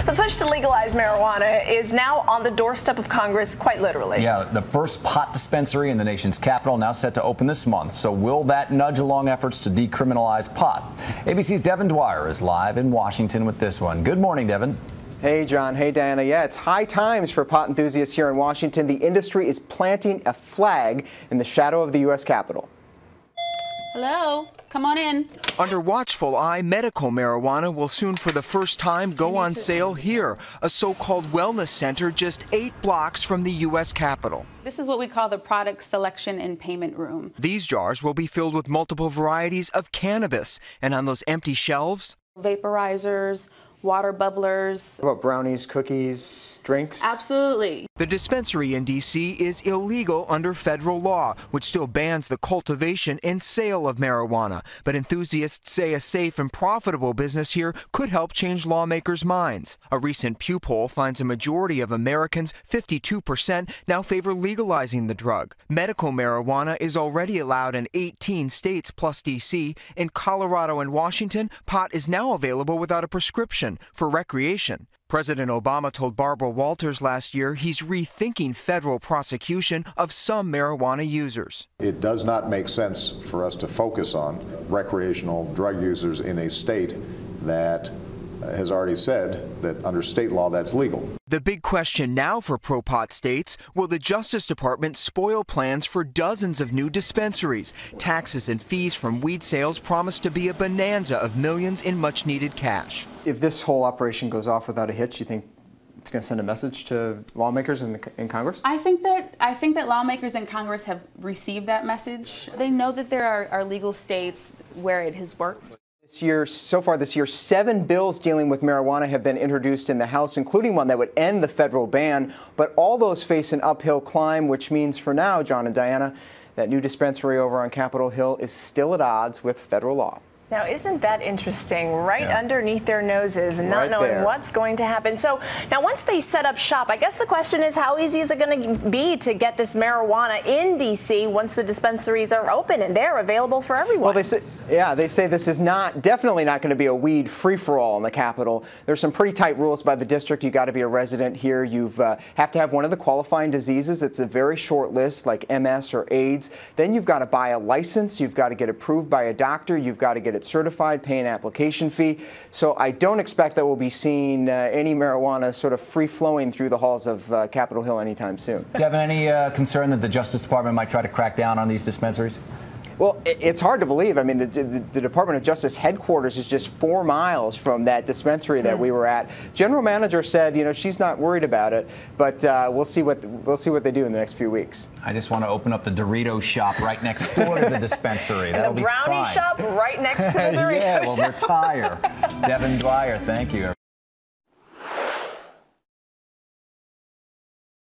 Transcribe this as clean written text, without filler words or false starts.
The push to legalize marijuana is now on the doorstep of Congress, quite literally. Yeah, the first pot dispensary in the nation's capital now set to open this month. So will that nudge along efforts to decriminalize pot? ABC's Devin Dwyer is live in Washington with this one. Good morning, Devin. Hey, John. Hey, Diana. Yeah, it's high times for pot enthusiasts here in Washington. The industry is planting a flag in the shadow of the U.S. Capitol. Hello, come on in. Under watchful eye, medical marijuana will soon for the first time go on sale here, a so-called wellness center just 8 blocks from the U.S. Capitol. This is what we call the product selection and payment room. These jars will be filled with multiple varieties of cannabis, and on those empty shelves, Vaporizers, water bubblers. What about brownies, cookies, drinks? Absolutely. The dispensary in D.C. is illegal under federal law, which still bans the cultivation and sale of marijuana. But enthusiasts say a safe and profitable business here could help change lawmakers' minds. A recent Pew poll finds a majority of Americans, 52%, now favor legalizing the drug. Medical marijuana is already allowed in 18 states plus D.C. In Colorado and Washington, pot is now available without a prescription for recreation. President Obama told Barbara Walters last year he's rethinking federal prosecution of some marijuana users. It does not make sense for us to focus on recreational drug users in a state that has already said that under state law that's legal. The big question now for pro-pot states, will the Justice Department spoil plans for dozens of new dispensaries? Taxes and fees from weed sales promise to be a bonanza of millions in much-needed cash. If this whole operation goes off without a hitch, you think it's going to send a message to lawmakers in Congress? I think that lawmakers in Congress have received that message. They know that there are legal states where it has worked. So far this year, 7 bills dealing with marijuana have been introduced in the House, including one that would end the federal ban. But all those face an uphill climb, which means for now, John and Diana, that new dispensary over on Capitol Hill is still at odds with federal law. Now, isn't that interesting? Right underneath their noses and not knowing what's going to happen. So now once they set up shop, I guess the question is how easy is it going to be to get this marijuana in D.C. once the dispensaries are open and they're available for everyone? Well, they say this is definitely not going to be a weed free-for-all in the Capitol. There's some pretty tight rules by the district. You've got to be a resident here. You have to have one of the qualifying diseases. It's a very short list, like MS or AIDS. Then you've got to buy a license. You've got to get approved by a doctor. You've got to get it certified, pay an application fee. So I don't expect that we'll be seeing any marijuana sort of free-flowing through the halls of Capitol Hill anytime soon. Devin, any concern that the Justice Department might try to crack down on these dispensaries? Well, it's hard to believe. I mean, the Department of Justice headquarters is just 4 miles from that dispensary that we were at. General manager said, you know, she's not worried about it, but we'll see what they do in the next few weeks. I just want to open up the Dorito shop right next door to the dispensary. And the brownie shop right next to the Dorito. Yeah, we'll retire. Devin Dwyer, thank you.